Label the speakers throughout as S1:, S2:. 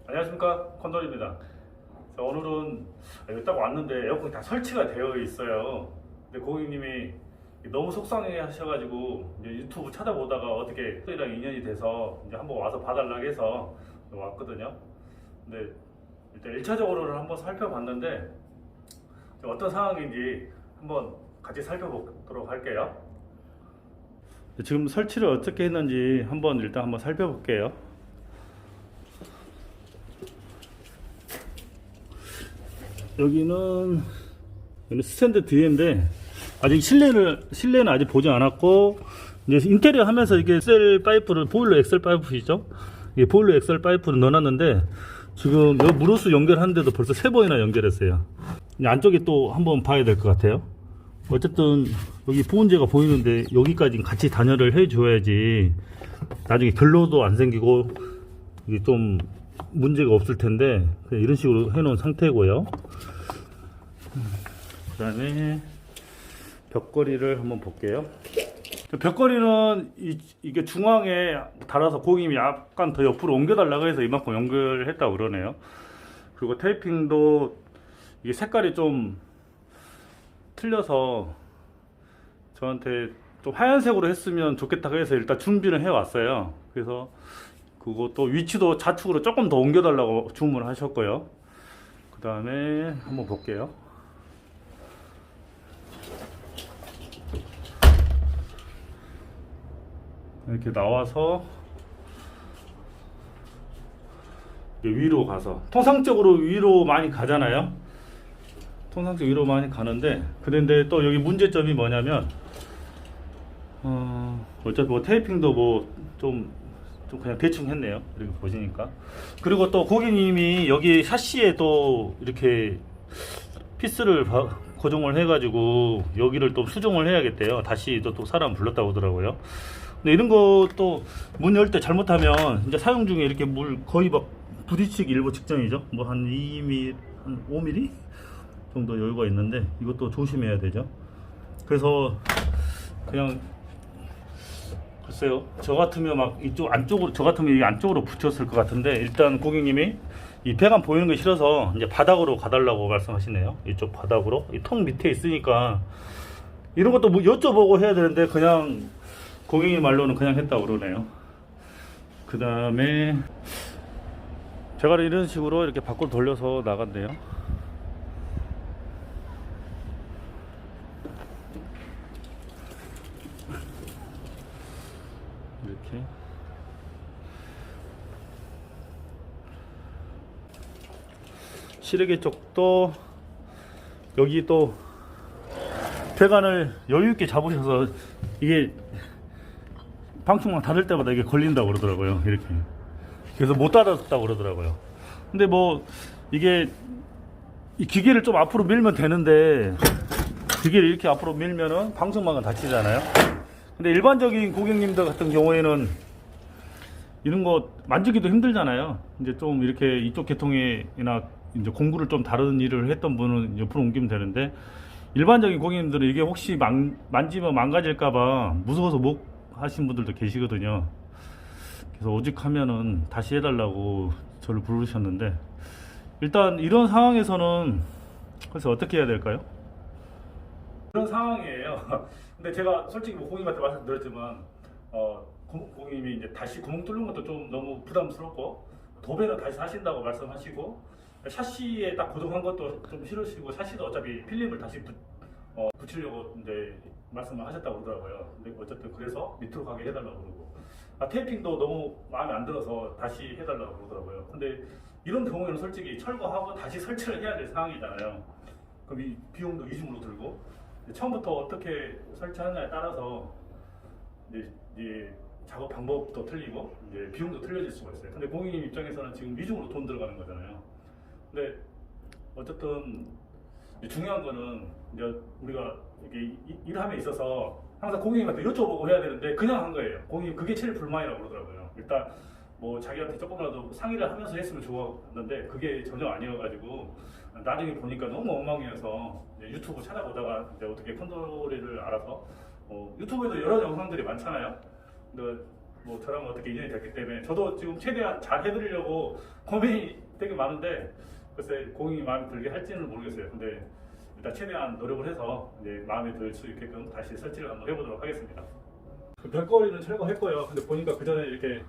S1: 안녕하십니까, 컨돌입니다. 자, 오늘은 여기 딱 왔는데 에어컨이 다 설치가 되어 있어요. 근데 고객님이 너무 속상해 하셔가지고 이제 유튜브 찾아보다가 어떻게 이랑 인연이 돼서 이제 한번 와서 봐달라고 해서 왔거든요. 근데 일단 1차적으로는 한번 살펴봤는데 어떤 상황인지 한번 같이 살펴보도록 할게요. 지금 설치를 어떻게 했는지 일단 한번 살펴볼게요. 여기는 스탠드 뒤에인데 아직 실내는 아직 보지 않았고, 이제 인테리어 하면서 이게 엑셀 파이프를, 보일러 엑셀 파이프이죠. 이게 보일러 엑셀 파이프를 넣어놨는데 지금 요 무로스 연결하는데도 벌써 3번이나 연결했어요. 안쪽에 또 한번 봐야 될 것 같아요. 어쨌든 여기 보온재가 보이는데 여기까지 같이 단열을 해줘야지 나중에 결로도 안 생기고 이게 좀 문제가 없을 텐데, 그냥 이런 식으로 해놓은 상태고요. 그 다음에 벽걸이를 한번 볼게요. 벽걸이는 이게 중앙에 달아서 고객님이 약간 더 옆으로 옮겨달라고 해서 이만큼 연결했다고 그러네요. 그리고 테이핑도 이게 색깔이 좀 틀려서 저한테 좀 하얀색으로 했으면 좋겠다고 해서 일단 준비를 해 왔어요. 그래서 그것도 위치도 좌측으로 조금 더 옮겨달라고 주문을 하셨고요. 그 다음에 한번 볼게요. 이렇게 나와서 위로 가서, 통상적으로 위로 많이 가잖아요. 통상적으로 위로 많이 가는데, 그런데 또 여기 문제점이 뭐냐면 어차피 뭐 테이핑도 좀 그냥 대충 했네요. 이렇게 보시니까. 그리고 또 고객님이 여기 샤시에 또 이렇게 피스를 고정을 해가지고 여기를 또 수정을 해야겠대요. 다시 또 사람 불렀다고 하더라고요. 근데 이런 것도 문 열 때 잘못하면 이제 사용 중에 이렇게 물 거의 막 부딪히기 일보 직전이죠. 뭐 한 2mm, 한 5mm 정도 여유가 있는데 이것도 조심해야 되죠. 그래서 그냥 글쎄요, 저 같으면 막 이쪽 안쪽으로, 저 같으면 이 안쪽으로 붙였을 것 같은데, 일단 고객님이 이 배관 보이는 게 싫어서 이제 바닥으로 가달라고 말씀하시네요. 이쪽 바닥으로. 이 통 밑에 있으니까 이런 것도 뭐 여쭤보고 해야 되는데 그냥 고객님 말로는 그냥 했다고 그러네요. 그 다음에 제가 이런 식으로 이렇게 밖으로 돌려서 나간대요. 이렇게 시래기 쪽도 여기 또 배관을 여유있게 잡으셔서 이게 방충망 닫을 때마다 이게 걸린다고 그러더라고요. 이렇게. 그래서 못 닫았다고 그러더라고요. 근데 뭐 이게 이 기계를 좀 앞으로 밀면 되는데, 기계를 이렇게 앞으로 밀면은 방충망은 닫히잖아요. 근데 일반적인 고객님들 같은 경우에는 이런 거 만지기도 힘들잖아요. 이제 좀 이렇게 이쪽 계통이나 이제 공구를 좀 다른 일을 했던 분은 옆으로 옮기면 되는데, 일반적인 고객님들은 이게 혹시 만지면 망가질까봐 무서워서 못 하신 분들도 계시거든요. 그래서 오직하면은 다시 해달라고 저를 부르셨는데, 일단 이런 상황에서는 그래서 어떻게 해야 될까요? 이런 상황이에요. 근데 제가 솔직히 뭐 고객님한테 말씀드렸지만 고객님이 이제 다시 구멍 뚫는 것도 좀 너무 부담스럽고, 도배는 다시 하신다고 말씀하시고, 샤시에 딱 고정한 것도 좀 싫으시고, 샤시도 어차피 필름을 다시 붙이려고 이제 말씀을 하셨다고 그러더라고요. 근데 어쨌든 그래서 밑으로 가게 해달라고 그러고, 테이핑도 너무 마음에 안 들어서 다시 해달라고 그러더라고요. 근데 이런 경우에는 솔직히 철거하고 다시 설치를 해야 될 상황이잖아요. 그럼 이 비용도 이중으로 들고, 처음부터 어떻게 설치하느냐에 따라서 이제 작업 방법도 틀리고 이제 비용도 틀려질 수가 있어요. 근데 고객님 입장에서는 지금 이중으로 돈 들어가는 거잖아요. 근데 어쨌든 중요한 거는 이제 우리가 이게 일함에 있어서 항상 고객님한테 여쭤보고 해야 되는데 그냥 한 거예요. 고객님 그게 제일 불만이라고 그러더라고요. 일단 뭐 자기한테 조금이라도 상의를 하면서 했으면 좋았는데 그게 전혀 아니어가지고 나중에 보니까 너무 엉망이어서 유튜브 찾아보다가 이제 어떻게 컨트롤을 알아서 유튜브에도 여러 영상들이 많잖아요. 근데 뭐 저랑 어떻게 인연이 됐기 때문에 저도 지금 최대한 잘 해드리려고 고민이 되게 많은데 글쎄 고객이 마음에 들게 할지는 모르겠어요. 근데 일단 최대한 노력을 해서 이제 마음에 들 수 있게끔 다시 설치를 한번 해보도록 하겠습니다. 별거리는 철거했고요. 근데 보니까 그 전에 이렇게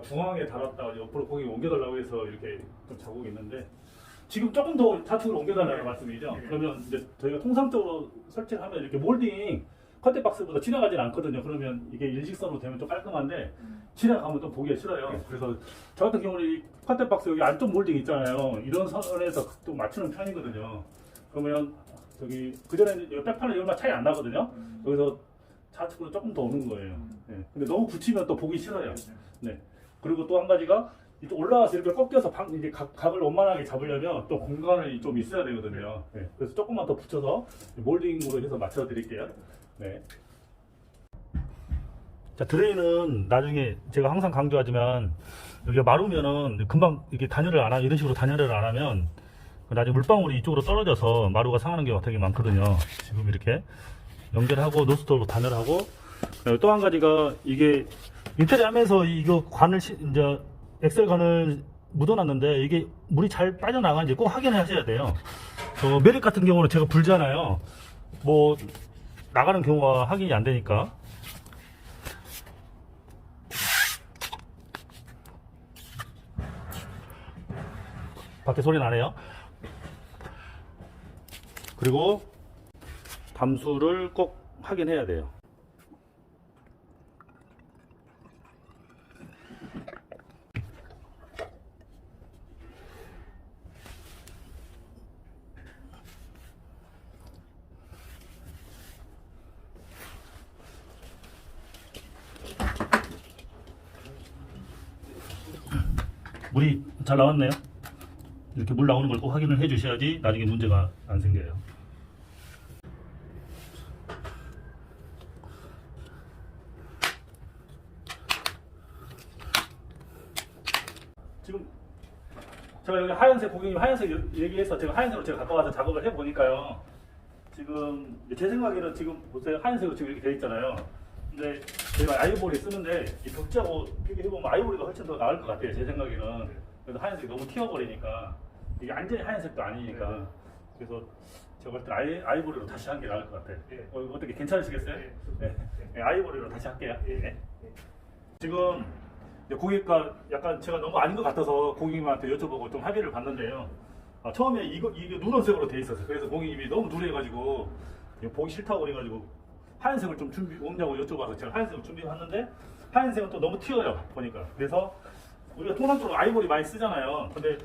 S1: 중앙에 달았다가 옆으로 고객이 옮겨달라고 해서 이렇게 좀 자국이 있는데 지금 조금 더 좌측으로 옮겨달라는 말씀이죠. 그러면 이제 저희가 통상적으로 설치를 하면 이렇게 몰딩 컨택 박스보다 지나가진 않거든요. 그러면 이게 일직선으로 되면 좀 깔끔한데 지나가면 좀 보기가 싫어요. 그래서 저 같은 경우는 이 컨택 박스 여기 안쪽 몰딩 있잖아요. 이런 선에서 또 맞추는 편이거든요. 그러면 저기 그 전에는 백판은 얼마 차이 안 나거든요. 여기서 좌측으로 조금 더 오는 거예요. 네. 근데 너무 붙이면 또 보기 싫어요. 네. 그리고 또 한 가지가 이쪽 올라와서 이렇게 꺾여서 이제 각을 원만하게 잡으려면 또 공간이 좀 있어야 되거든요. 네. 그래서 조금만 더 붙여서 몰딩으로 해서 맞춰 드릴게요. 네. 자, 드레인은 나중에 제가 항상 강조하지만 여기가 마루면은 금방 이렇게 단열을 안 하면 이런 식으로 단열을 안 하면 나중에 물방울이 이쪽으로 떨어져서 마루가 상하는 경우가 되게 많거든요. 지금 이렇게 연결하고 노스톱으로 단열하고 또 한 가지가 이게 인테리어 하면서 이거 관을 이제 엑셀관을 묻어놨는데 이게 물이 잘 빠져나가는지 꼭 확인하셔야 돼요. 매립 같은 경우는 제가 불잖아요. 뭐 나가는 경우가 확인이 안 되니까. 밖에 소리 나네요. 그리고 담수를 꼭 확인해야 돼요. 물이 잘 나왔네요. 이렇게 물 나오는 걸 꼭 확인을 해 주셔야지 나중에 문제가 안 생겨요. 지금 제가 여기 하얀색 고객님 하얀색 얘기해서 제가 하얀색으로 제가 갖고 와서 작업을 해 보니까요. 지금 제 생각에는 지금 보세요. 하얀색으로 지금 이렇게 돼 있잖아요. 근데 제가 아이보리 쓰는데 이 벽지하고 비교해보면 아이보리가 훨씬 더 나을 것 같아요. 제 생각에는. 그래서 하얀색이 너무 튀어버리니까 이게 완전히 하얀색도 아니니까. 그래서 제가 볼 때 아이보리로 다시 한 게 나을 것 같아요. 어떻게 괜찮으시겠어요? 네. 네, 아이보리로 다시 할게요. 네. 지금 고객과 약간 제가 너무 아닌 것 같아서 고객님한테 여쭤보고 좀 합의를 봤는데요. 처음에 이게 누런색으로 돼 있었어요. 그래서 고객님이 너무 누래가지고 보기 싫다고 그래가지고 하얀색을 좀 없냐고 여쭤봐서 제가 하얀색을 준비했는데 하얀색은 또 너무 튀어요 보니까. 그래서 우리가 통상적으로 아이보리 많이 쓰잖아요. 근데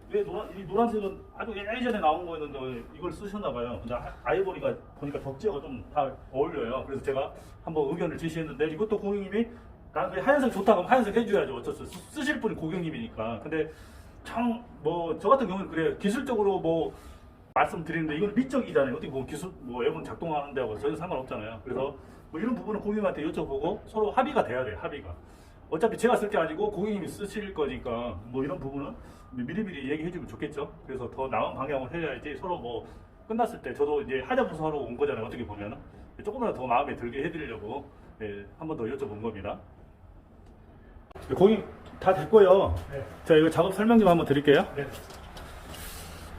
S1: 왜 이 노란색은 아주 예전에 나온 거였는데 이걸 쓰셨나봐요. 근데 아이보리가 보니까 덕지가 좀 다 어울려요. 그래서 제가 한번 의견을 제시했는데 이것도 고객님이 나는 하얀색 좋다고 하면 하얀색 해줘야죠. 어쩔 수 없어. 쓰실 분이 고객님이니까. 근데 참 뭐 저 같은 경우는 그래요. 기술적으로 뭐 말씀드리는데 이건 미적이잖아요. 어떻게 보면 기술 뭐 에어컨 작동하는 데하고 전혀 상관없잖아요. 그래서 뭐 이런 부분은 고객님한테 여쭤보고 서로 합의가 돼야 돼요. 합의가. 어차피 제가 쓸 게 아니고 고객님이 쓰실 거니까 뭐 이런 부분은 미리미리 얘기해주면 좋겠죠. 그래서 더 나은 방향으로 해야지 서로 뭐 끝났을 때 저도 이제 하자부서 하러 온 거잖아요. 어떻게 보면은 조금이라도 더 마음에 들게 해드리려고 한 번 더 여쭤본 겁니다. 고객님 다 됐고요. 네. 자, 이거 작업 설명 좀 한번 드릴게요. 네.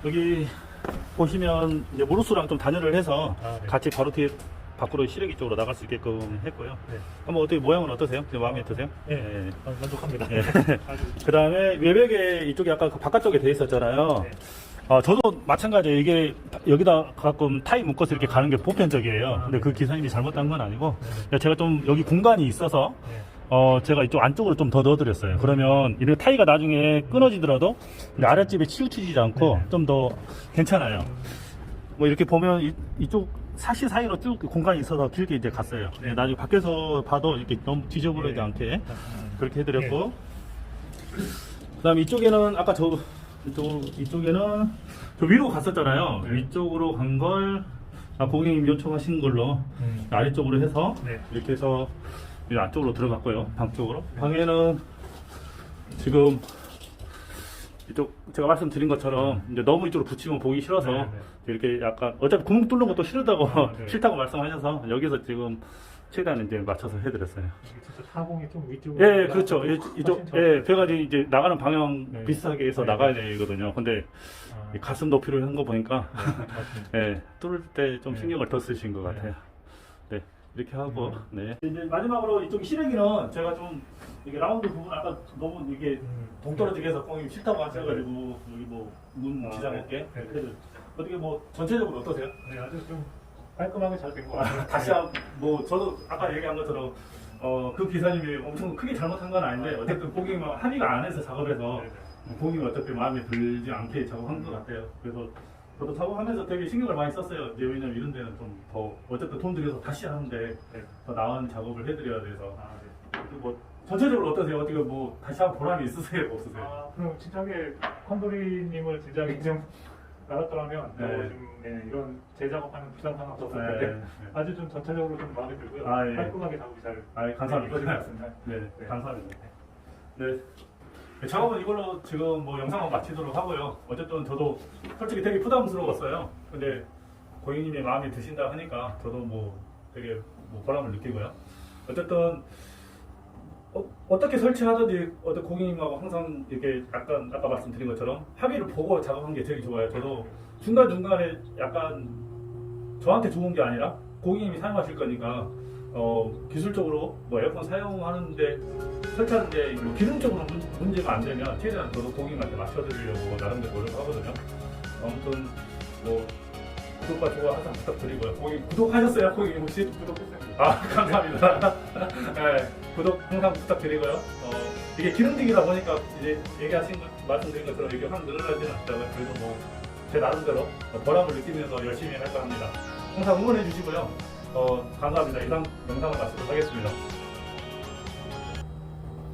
S1: 여기 보시면 이제 모루스랑 좀 단열을 해서 네. 같이 바로 뒤에 밖으로 실외기 쪽으로 나갈 수 있게끔 했고요. 네. 한번 어떻게 모양은 어떠세요? 마음에 드세요?
S2: 네, 네. 만족합니다.
S1: 네. 그 다음에 외벽에 이쪽에 아까 그 바깥쪽에 돼 있었잖아요. 네. 저도 마찬가지예요. 이게 여기다 가끔 타이 묶어서 이렇게 가는 게 보편적이에요. 근데 그 기사님이 잘못한 건 아니고 제가 좀 여기 공간이 있어서 제가 이쪽 안쪽으로 좀 더 넣어드렸어요. 그러면 이렇게 타이가 나중에 끊어지더라도 아랫집에 치우치지 않고 좀 더 괜찮아요. 뭐 이렇게 보면 이쪽 사시 사이로 쭉 공간이 있어서 길게 이제 갔어요. 네, 나중에 밖에서 봐도 이렇게 너무 지저분하지 않게 그렇게 해드렸고, 그 다음에 이쪽에는 아까 이쪽에는 저 위로 갔었잖아요. 위쪽으로 간 걸 고객님 요청하신 걸로 아래쪽으로 해서 이렇게 해서 안쪽으로 들어갔고요. 방 쪽으로. 방에는 지금 이쪽 제가 말씀드린 것처럼 이제 너무 이쪽으로 붙이면 보기 싫어서 이렇게 약간 어차피 구멍 뚫는 것도 싫다고 싫다고 말씀하셔서 여기서 지금 최대한 이제 맞춰서 해드렸어요.
S2: 진짜 타공이 좀 위쪽으로.
S1: 예, 그렇죠. 이쪽, 예, 배가 이제 나가는 방향
S2: 네.
S1: 비슷하게 해서
S2: 네.
S1: 나가야 되거든요. 근데 이 가슴 높이로 한 거 보니까
S2: 맞습니다.
S1: 예, 뚫을 때 좀
S2: 네.
S1: 신경을 더 쓰신 것
S2: 네.
S1: 같아요. 네, 이렇게 하고, 네. 이제 마지막으로 이쪽 실행기는 제가 좀 이게 라운드 부분 아까 너무 이게 동떨어지게 해서 공이 싫다고 하셔가지고 여기 뭐 문 지장했게
S2: 네.
S1: 어떻게 뭐 전체적으로 어떠세요?
S2: 네, 아주 좀 깔끔하게 잘 된 것 같아요.
S1: 다시 뭐 저도 아까 얘기한 것처럼 그 기사님이 엄청 크게 잘못한 건 아닌데 어쨌든 고객만 합의가 안 해서 작업해서 고객이 어차피 마음에 들지 않게 작업한 것 같아요. 그래서 저도 작업하면서 되게 신경을 많이 썼어요. 이제 왜냐면 이런 데는 좀 더 어쨌든 돈 들여서 다시 하는데
S2: 네.
S1: 더 나은 작업을 해드려야 돼서
S2: 아, 네.
S1: 뭐 전체적으로 어떠세요? 어떻게 뭐 다시 한번 보람이 있으세요? 없으세요?
S2: 아, 그럼 진작에 콘돌이님을 진작에 좀 나갔더라면
S1: 네.
S2: 좀 이런 재작업하는 부담감 없었을
S1: 네.
S2: 텐데 아주 좀 전체적으로 좀 마음에 들고요.
S1: 아, 예.
S2: 깔끔하게 작업이 잘
S1: 감사합니다.
S2: 이루어진 것 같습니다.
S1: 네,
S2: 네.
S1: 감사합니다. 네. 작업은 이걸로 지금 뭐 영상을 마치도록 하고요. 어쨌든 저도 솔직히 되게 부담스러웠어요. 근데 고객님이 마음에 드신다 하니까 저도 뭐 되게 뭐 보람을 느끼고요. 어쨌든 어떻게 설치하든지 어떤 고객님하고 항상 이렇게 약간 아까 말씀드린 것처럼 합의를 보고 작업한 게 제일 좋아요. 저도 중간중간에 약간 저한테 좋은 게 아니라 고객님이 사용하실 거니까 기술적으로 뭐 에어컨 사용하는데 설치하는데 뭐 기능적으로 문제가 안 되면 최대한 저도 고객님한테 맞춰드리려고 나름대로 노력하거든요. 아무튼 뭐 구독과 좋아요 항상 부탁드리고요. 고객님 구독하셨어요? 고객님 혹시?
S2: 구독했습니다.
S1: 아 감사합니다. 네, 구독 항상 부탁드리고요. 이게 기능직이다 보니까 이제 얘기하신 말씀드린 것처럼 이게 확 늘어나지는 않다고요. 그래도 뭐 제 나름대로 보람을 느끼면서 열심히 할까 합니다. 항상 응원해 주시고요. 감사합니다. 이상 영상을 마치도록 하겠습니다.